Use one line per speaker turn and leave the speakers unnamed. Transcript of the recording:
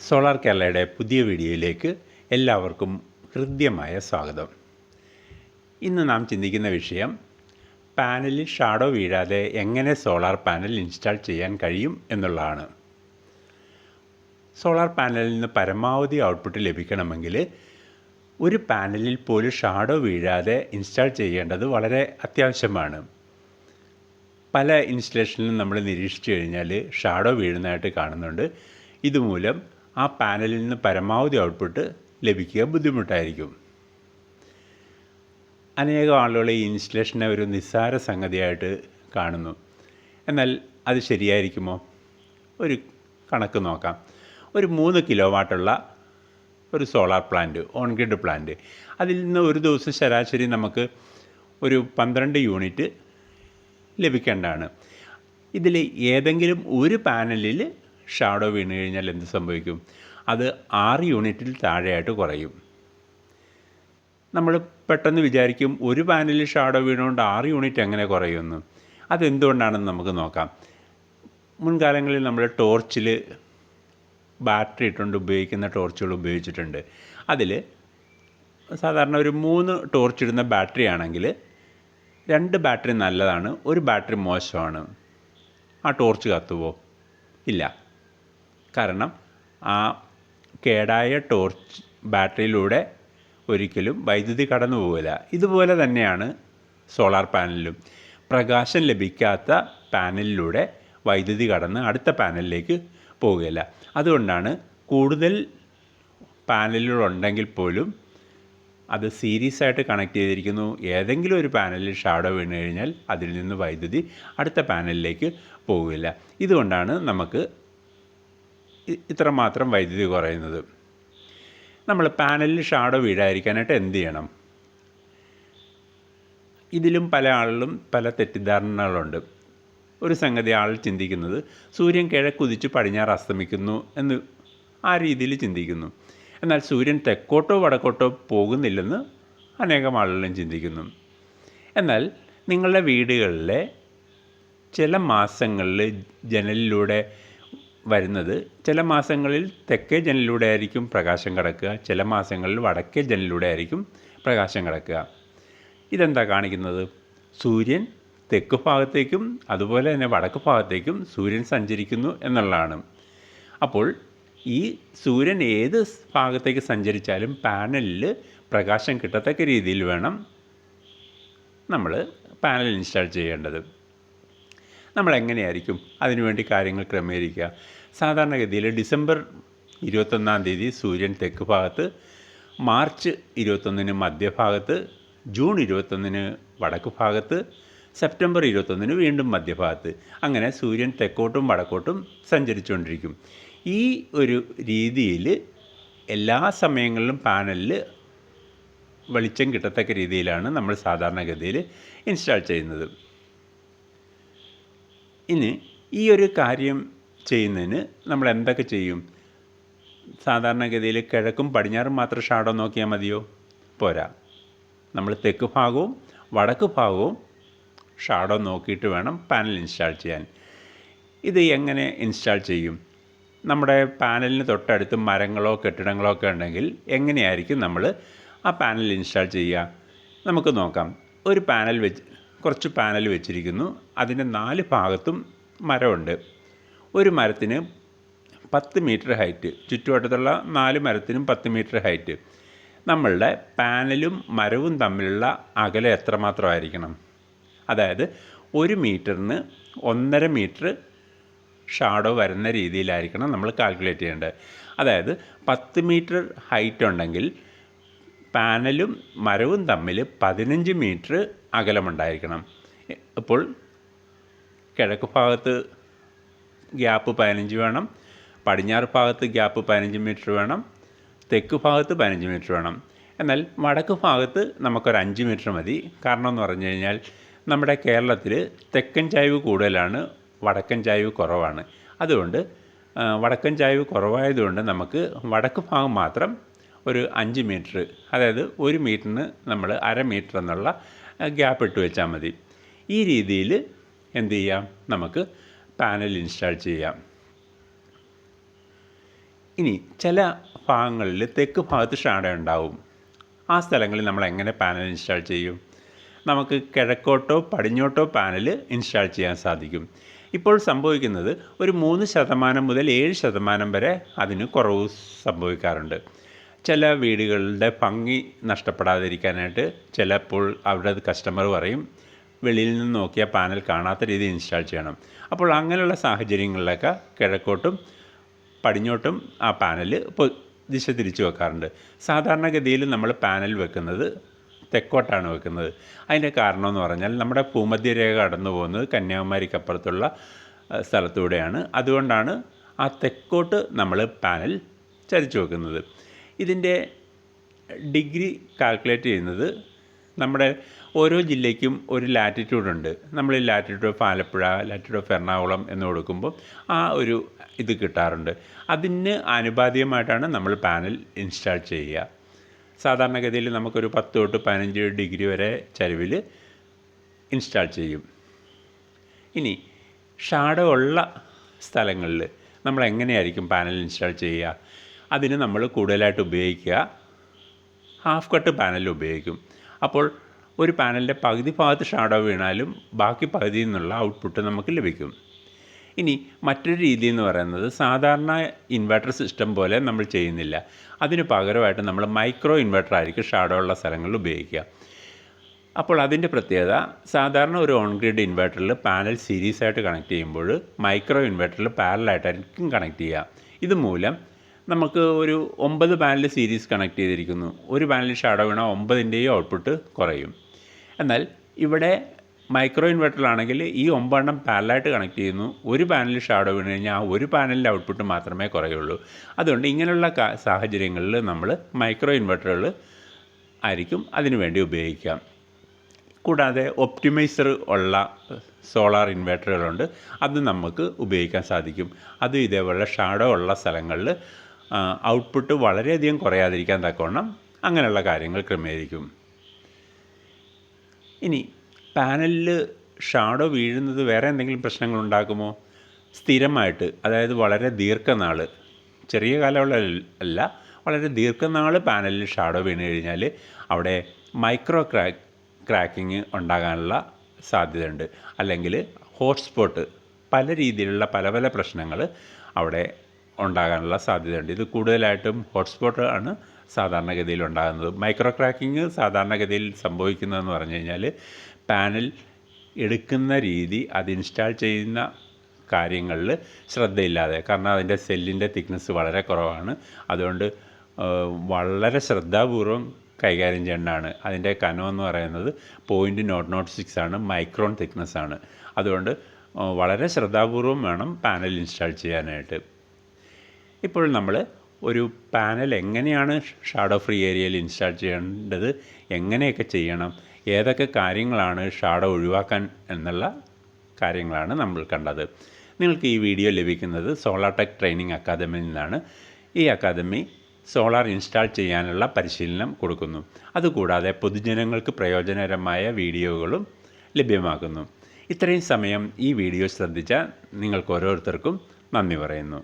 Solar കേരളയുടെ പുതിയ വീഡിയോയിലേക്ക് എല്ലാവർക്കും ഹൃദ്യമായ സ്വാഗതം. ഇന്ന് നാം ചിന്തിക്കുന്ന വിഷയം പാനലിൽ ഷാഡോ വീഴാതെ എങ്ങനെ സോളാർ പാനൽ ഇൻസ്റ്റാൾ ചെയ്യാൻ കഴിയും എന്നുള്ളതാണ്. സോളാർ പാനലിൽ നിന്ന് പരമാവധി ഔട്ട്പുട്ട് ലഭിക്കണമെങ്കിൽ ഒരു പാനലിൽ പോലും ഷാഡോ വീഴാതെ ഇൻസ്റ്റാൾ ചെയ്യേണ്ടത് വളരെ അത്യാവശ്യമാണ്. പല ഇൻസ്റ്റലേഷനിലും നമ്മൾ നിരീക്ഷിച്ചു കഴിഞ്ഞാൽ ഷാഡോ വീഴുന്നതായിട്ട് കാണുന്നുണ്ട്. ഇതുമൂലം ആ പാനലിൽ നിന്ന് പരമാവധി ഔട്ട്പുട്ട് ലഭിക്കുക ബുദ്ധിമുട്ടായിരിക്കും. അനേകം ആളുകൾ ഈ ഇൻസ്റ്റലേഷനെ ഒരു നിസ്സാര സംഗതിയായിട്ട് കാണുന്നു. എന്നാൽ അത് ശരിയായിരിക്കുമോ? ഒരു കണക്ക് നോക്കാം. ഒരു 3 കിലോ വാട്ടുള്ള ഒരു solar plant, on grid plant, അതിൽ നിന്ന് ഒരു ദിവസം ശരാശരി നമുക്ക് ഒരു 12 യൂണിറ്റ് ലഭിക്കേണ്ടതാണ്. ഇതിൽ ഏതെങ്കിലും ഒരു പാനലിൽ ഷാഡോ വീണ് കഴിഞ്ഞാൽ എന്ത് സംഭവിക്കും? അത് 6 യൂണിറ്റിൽ താഴെയായിട്ട് കുറയും. നമ്മൾ പെട്ടെന്ന് വിചാരിക്കും ഒരു പാനലിൽ ഷാഡോ വീണുകൊണ്ട് 6 യൂണിറ്റ് എങ്ങനെ കുറയുമെന്ന്. അതെന്തുകൊണ്ടാണെന്ന് നമുക്ക് നോക്കാം. മുൻകാലങ്ങളിൽ നമ്മൾ ടോർച്ചിൽ ബാറ്ററി ഇട്ടുകൊണ്ട് ഉപയോഗിക്കുന്ന ടോർച്ചുകൾ ഉപയോഗിച്ചിട്ടുണ്ട്. അതിൽ സാധാരണ ഒരു 3 ടോർച്ച് ഇടുന്ന ബാറ്ററി ആണെങ്കിൽ 2 ബാറ്ററി നല്ലതാണ്, ഒരു ബാറ്ററി മോശമാണ്. ആ ടോർച്ച് കത്തുവോ? ഇല്ല. കാരണം ആ കേടായ ടോർച്ച് ബാറ്ററിയിലൂടെ ഒരിക്കലും വൈദ്യുതി കടന്നു പോകില്ല. ഇതുപോലെ തന്നെയാണ് സോളാർ പാനലിലും. പ്രകാശം ലഭിക്കാത്ത പാനലിലൂടെ വൈദ്യുതി കടന്ന് അടുത്ത പാനലിലേക്ക് പോവുകയില്ല. അതുകൊണ്ടാണ് കൂടുതൽ പാനലുകളുണ്ടെങ്കിൽ പോലും അത് സീരീസ് ആയിട്ട് കണക്ട് ചെയ്തിരിക്കുന്നു. ഏതെങ്കിലും ഒരു പാനലിൽ ഷാഡോ വീണ് കഴിഞ്ഞാൽ അതിൽ നിന്ന് വൈദ്യുതി അടുത്ത പാനലിലേക്ക് പോകില്ല. ഇതുകൊണ്ടാണ് നമുക്ക് ഇത്രമാത്രം വൈദ്യുതി കുറയുന്നത്. നമ്മൾ പാനലിൽ ഷാഡോ വീഴാതിരിക്കാനായിട്ട് എന്ത് ചെയ്യണം? ഇതിലും പല ആളിലും പല തെറ്റിദ്ധാരണകളുണ്ട്. ഒരു സംഗതി ആൾ ചിന്തിക്കുന്നത് സൂര്യൻ കിഴക്കുതിച്ച് പടിഞ്ഞാറ് അസ്തമിക്കുന്നു എന്ന് ആ രീതിയിൽ ചിന്തിക്കുന്നു. എന്നാൽ സൂര്യൻ തെക്കോട്ടോ വടക്കോട്ടോ പോകുന്നില്ലെന്ന് അനേകം ആളുകളും ചിന്തിക്കുന്നു. എന്നാൽ നിങ്ങളുടെ വീടുകളിലെ ചില മാസങ്ങളിൽ ജനലിലൂടെ വരുന്നത്, ചില മാസങ്ങളിൽ തെക്കേ ജനലിലൂടെ ആയിരിക്കും പ്രകാശം കടക്കുക, ചില മാസങ്ങളിൽ വടക്കേ ജനലിലൂടെ ആയിരിക്കും പ്രകാശം കടക്കുക. ഇതെന്താ കാണിക്കുന്നത്? സൂര്യൻ തെക്ക് ഭാഗത്തേക്കും അതുപോലെ തന്നെ വടക്ക് ഭാഗത്തേക്കും സൂര്യൻ സഞ്ചരിക്കുന്നു എന്നുള്ളതാണ്. അപ്പോൾ ഈ സൂര്യൻ ഏത് ഭാഗത്തേക്ക് സഞ്ചരിച്ചാലും പാനലിൽ പ്രകാശം കിട്ടത്തക്ക രീതിയിൽ വേണം നമ്മൾ പാനൽ ഇൻസ്റ്റാൾ ചെയ്യേണ്ടത്. നമ്മളെങ്ങനെയായിരിക്കും അതിനുവേണ്ടി കാര്യങ്ങൾ ക്രമീകരിക്കുക? സാധാരണഗതിയിൽ ഡിസംബർ 21-ാം തീയതി സൂര്യൻ തെക്ക് ഭാഗത്ത്, മാർച്ച് 21-ന് മധ്യഭാഗത്ത്, ജൂൺ 21-ന് വടക്ക് ഭാഗത്ത്, സെപ്റ്റംബർ 21-ന് വീണ്ടും മധ്യഭാഗത്ത്, അങ്ങനെ സൂര്യൻ തെക്കോട്ടും വടക്കോട്ടും സഞ്ചരിച്ചുകൊണ്ടിരിക്കും. ഈ ഒരു രീതിയിൽ എല്ലാ സമയങ്ങളിലും പാനലിൽ വെളിച്ചം കിട്ടത്തക്ക രീതിയിലാണ് നമ്മൾ സാധാരണഗതിയിൽ ഇൻസ്റ്റാൾ ചെയ്യുന്നത്. ഇനി ഈ ഒരു കാര്യം ചെയ്യുന്നതിന് നമ്മൾ എന്തൊക്കെ ചെയ്യും? സാധാരണഗതിയിൽ കിഴക്കും പടിഞ്ഞാറും മാത്രം ഷാഡോ നോക്കിയാൽ മതിയോ? പോരാ. നമ്മൾ തെക്ക് ഭാഗവും വടക്ക് ഭാഗവും ഷാഡോ നോക്കിയിട്ട് വേണം പാനൽ ഇൻസ്റ്റാൾ ചെയ്യാൻ. ഇത് എങ്ങനെ ഇൻസ്റ്റാൾ ചെയ്യും? നമ്മുടെ പാനലിന് തൊട്ടടുത്ത് മരങ്ങളോ കെട്ടിടങ്ങളോ ഒക്കെ ഉണ്ടെങ്കിൽ എങ്ങനെയായിരിക്കും നമ്മൾ ആ പാനൽ ഇൻസ്റ്റാൾ ചെയ്യുക? നമുക്ക് നോക്കാം. ഒരു പാനൽ കുറച്ച് പാനൽ വെച്ചിരിക്കുന്നു. അതിൻ്റെ 4 ഭാഗത്തും മരമുണ്ട്. ഒരു മരത്തിന് 10 മീറ്റർ ഹൈറ്റ്, ചുറ്റുവട്ടത്തുള്ള 4 മരത്തിനും 10 മീറ്റർ ഹൈറ്റ്. നമ്മളുടെ പാനലും മരവും തമ്മിലുള്ള അകലം എത്രമാത്രമായിരിക്കണം? അതായത് 1 മീറ്ററിന് 1.5 മീറ്റർ ഷാഡോ വരുന്ന രീതിയിലായിരിക്കണം നമ്മൾ കാൽക്കുലേറ്റ് ചെയ്യേണ്ടത്. അതായത് 10 മീറ്റർ ഹൈറ്റ് ഉണ്ടെങ്കിൽ പാനലും മരവും തമ്മിൽ 15 മീറ്റർ അകലമുണ്ടായിരിക്കണം. അപ്പോൾ കിഴക്ക് ഭാഗത്ത് ഗ്യാപ്പ് 15 വേണം, പടിഞ്ഞാറ് ഭാഗത്ത് ഗ്യാപ്പ് 15 മീറ്റർ വേണം, തെക്ക് ഭാഗത്ത് 15 മീറ്റർ വേണം. എന്നാൽ വടക്ക് ഭാഗത്ത് നമുക്കൊരു 5 മീറ്റർ മതി. കാരണം എന്ന് പറഞ്ഞു കഴിഞ്ഞാൽ നമ്മുടെ കേരളത്തിൽ തെക്കൻ ചായ്വ് കൂടുതലാണ്, വടക്കൻ ചായ്വ് കുറവാണ്. അതുകൊണ്ട് വടക്കൻ ചായ്വ് കുറവായതുകൊണ്ട് നമുക്ക് വടക്ക് ഭാഗം മാത്രം ഒരു 5 മീറ്റർ, അതായത് 1 മീറ്ററിന് നമ്മൾ 1/2 മീറ്റർ എന്നുള്ള ഗ്യാപ്പ് ഇട്ട് വെച്ചാൽ മതി. ഈ രീതിയിൽ എന്ത് ചെയ്യാം? നമുക്ക് പാനൽ ഇൻസ്റ്റാൾ ചെയ്യാം. ഇനി ചില ഭാഗങ്ങളിൽ തെക്ക് ഭാഗത്ത് ഷാഡോ ഉണ്ടാവും. ആ സ്ഥലങ്ങളിൽ നമ്മൾ എങ്ങനെ പാനൽ ഇൻസ്റ്റാൾ ചെയ്യും? നമുക്ക് കിഴക്കോട്ടോ പടിഞ്ഞോട്ടോ പാനൽ ഇൻസ്റ്റാൾ ചെയ്യാൻ സാധിക്കും. ഇപ്പോൾ സംഭവിക്കുന്നത് ഒരു 3% മുതൽ 7% വരെ അതിന് കുറവ് സംഭവിക്കാറുണ്ട്. ചില വീടുകളുടെ ഭംഗി നഷ്ടപ്പെടാതിരിക്കാനായിട്ട് ചിലപ്പോൾ അവരുടെ കസ്റ്റമർ പറയും വെളിയിൽ നിന്ന് നോക്കിയാൽ പാനൽ കാണാത്ത രീതിയിൽ ഇൻസ്റ്റാൾ ചെയ്യണം. അപ്പോൾ അങ്ങനെയുള്ള സാഹചര്യങ്ങളിലൊക്കെ കിഴക്കോട്ടും പടിഞ്ഞോട്ടും ആ പാനൽ ദിശ തിരിച്ചു വെക്കാറുണ്ട്. സാധാരണഗതിയിൽ നമ്മൾ പാനൽ വെക്കുന്നത് തെക്കോട്ടാണ് വെക്കുന്നത്. അതിൻ്റെ കാരണം എന്ന് പറഞ്ഞാൽ നമ്മുടെ ഭൂമധ്യരേഖ കടന്നു പോകുന്നത് കന്യാകുമാരിക്കപ്പുറത്തുള്ള സ്ഥലത്തൂടെയാണ്. അതുകൊണ്ടാണ് ആ തെക്കോട്ട് നമ്മൾ പാനൽ ചരിച്ചു വെക്കുന്നത്. ഇതിൻ്റെ ഡിഗ്രി കാൽക്കുലേറ്റ് ചെയ്യുന്നത് നമ്മുടെ ഓരോ ജില്ലയ്ക്കും ഒരു ലാറ്റിറ്റ്യൂഡുണ്ട്. നമ്മൾ latitude of Alappuzha, latitude of Ernakulam എന്ന് കൊടുക്കുമ്പോൾ ആ ഒരു ഇത് കിട്ടാറുണ്ട്. അതിന് ആനുപാതികമായിട്ടാണ് നമ്മൾ പാനൽ ഇൻസ്റ്റാൾ ചെയ്യുക. സാധാരണഗതിയിൽ നമുക്കൊരു 10 തൊട്ട് 15 ഡിഗ്രി വരെ ചരിവിൽ ഇൻസ്റ്റാൾ ചെയ്യും. ഇനി ഷാഡോ ഉള്ള സ്ഥലങ്ങളിൽ നമ്മൾ എങ്ങനെയായിരിക്കും പാനൽ ഇൻസ്റ്റാൾ ചെയ്യുക? അതിന് നമ്മൾ കൂടുതലായിട്ട് ഉപയോഗിക്കുക ഹാഫ് കട്ട് പാനൽ ഉപയോഗിക്കും. അപ്പോൾ ഒരു പാനലിൻ്റെ പകുതി ഭാഗത്ത് ഷാഡോ വീണാലും ബാക്കി പകുതിയിൽ നിന്നുള്ള ഔട്ട്പുട്ട് നമുക്ക് ലഭിക്കും. ഇനി മറ്റൊരു രീതി എന്ന് പറയുന്നത് സാധാരണ ഇൻവെർട്ടർ സിസ്റ്റം പോലെ നമ്മൾ ചെയ്യുന്നില്ല. അതിന് പകരമായിട്ട് നമ്മൾ മൈക്രോ ഇൻവെർട്ടർ ആയിരിക്കും ഷാഡോ ഉള്ള സ്ഥലങ്ങളിൽ ഉപയോഗിക്കുക. അപ്പോൾ അതിൻ്റെ പ്രത്യേകത, സാധാരണ ഒരു ഓൺ ഗ്രിഡ് ഇൻവെർട്ടറിൽ പാനൽ സീരീസ് ആയിട്ട് കണക്ട് ചെയ്യുമ്പോൾ മൈക്രോ ഇൻവെർട്ടറിൽ പാരലായിട്ടായിരിക്കും കണക്ട് ചെയ്യുക. ഇതുമൂലം നമുക്ക് ഒരു 9 പാനൽ സീരീസ് കണക്ട് ചെയ്തിരിക്കുന്നു. ഒരു പാനലിൽ ഷാഡോ വീണാൽ 9ൻ്റെയും ഔട്ട്പുട്ട് കുറയും. എന്നാൽ ഇവിടെ മൈക്രോ ഇൻവെർട്ടറിലാണെങ്കിൽ ഈ 9 പാനലായിട്ട് കണക്ട് ചെയ്യുന്നു. ഒരു പാനലിൽ ഷാഡോ വീണ് കഴിഞ്ഞാൽ ആ ഒരു പാനലിൻ്റെ ഔട്ട്പുട്ട് മാത്രമേ കുറയുള്ളൂ. അതുകൊണ്ട് ഇങ്ങനെയുള്ള സാഹചര്യങ്ങളിൽ നമ്മൾ മൈക്രോ ഇൻവെർട്ടറുകൾ ആയിരിക്കും അതിനു വേണ്ടി ഉപയോഗിക്കാം. കൂടാതെ ഒപ്റ്റിമൈസർ ഉള്ള സോളാർ ഇൻവെർട്ടറുകളുണ്ട്. അത് നമുക്ക് ഉപയോഗിക്കാൻ സാധിക്കും. അതും ഇതേപോലെ ഷാഡോ ഉള്ള സ്ഥലങ്ങളിൽ ഔട്ട്പുട്ട് വളരെയധികം കുറയാതിരിക്കാൻ തക്കവണ്ണം അങ്ങനെയുള്ള കാര്യങ്ങൾ ക്രമീകരിക്കും. ഇനി പാനലിൽ ഷാഡോ വീഴുന്നത് വേറെ എന്തെങ്കിലും പ്രശ്നങ്ങളുണ്ടാക്കുമോ? സ്ഥിരമായിട്ട്, അതായത് വളരെ ദീർഘനാൾ, ചെറിയ കാലമുള്ള അല്ല, വളരെ ദീർഘനാൾ പാനലിൽ ഷാഡോ വീണ് കഴിഞ്ഞാൽ അവിടെ മൈക്രോ ക്രാക്കിങ് ഉണ്ടാകാനുള്ള സാധ്യതയുണ്ട്. അല്ലെങ്കിൽ ഹോട്ട്സ്പോട്ട്, പല രീതിയിലുള്ള പല പ്രശ്നങ്ങൾ അവിടെ ഉണ്ടാകാനുള്ള സാധ്യതയുണ്ട്. ഇത് കൂടുതലായിട്ടും ഹോട്ട്സ്പോട്ട് ആണ് സാധാരണഗതിയിൽ ഉണ്ടാകുന്നത്. മൈക്രോ ക്രാക്കിങ് സാധാരണഗതിയിൽ സംഭവിക്കുന്നതെന്ന് പറഞ്ഞു കഴിഞ്ഞാൽ പാനൽ എടുക്കുന്ന രീതി, അത് ഇൻസ്റ്റാൾ ചെയ്യുന്ന കാര്യങ്ങളിൽ ശ്രദ്ധയില്ലാതെ, കാരണം അതിൻ്റെ സെല്ലിൻ്റെ തിക്നെസ് വളരെ കുറവാണ്. അതുകൊണ്ട് വളരെ ശ്രദ്ധാപൂർവം കൈകാര്യം ചെയ്യേണ്ടതാണ്. അതിൻ്റെ കനമെന്ന് പറയുന്നത് 0.006 ആണ്, മൈക്രോൺ തിക്നെസ് ആണ്. അതുകൊണ്ട് വളരെ ശ്രദ്ധാപൂർവം വേണം പാനൽ ഇൻസ്റ്റാൾ ചെയ്യാനായിട്ട്. ഇപ്പോൾ നമ്മൾ ഒരു പാനൽ എങ്ങനെയാണ് ഷാഡോ ഫ്രീ ഏരിയയിൽ ഇൻസ്റ്റാൾ ചെയ്യേണ്ടത്, എങ്ങനെയൊക്കെ ചെയ്യണം, ഏതൊക്കെ കാര്യങ്ങളാണ് ഷാഡോ ഒഴിവാക്കാൻ എന്നുള്ള കാര്യങ്ങളാണ് നമ്മൾ കണ്ടത്. നിങ്ങൾക്ക് ഈ വീഡിയോ ലഭിക്കുന്നത് സോളാർ ടെക് ട്രെയിനിങ് അക്കാദമിയിൽ നിന്നാണ്. ഈ അക്കാദമി സോളാർ ഇൻസ്റ്റാൾ ചെയ്യാനുള്ള പരിശീലനം കൊടുക്കുന്നു. അതുകൂടാതെ പൊതുജനങ്ങൾക്ക് പ്രയോജനകരമായ വീഡിയോകളും ലഭ്യമാക്കുന്നു. ഇത്രയും സമയം ഈ വീഡിയോ ശ്രദ്ധിച്ച നിങ്ങൾക്ക് ഓരോരുത്തർക്കും നന്ദി പറയുന്നു.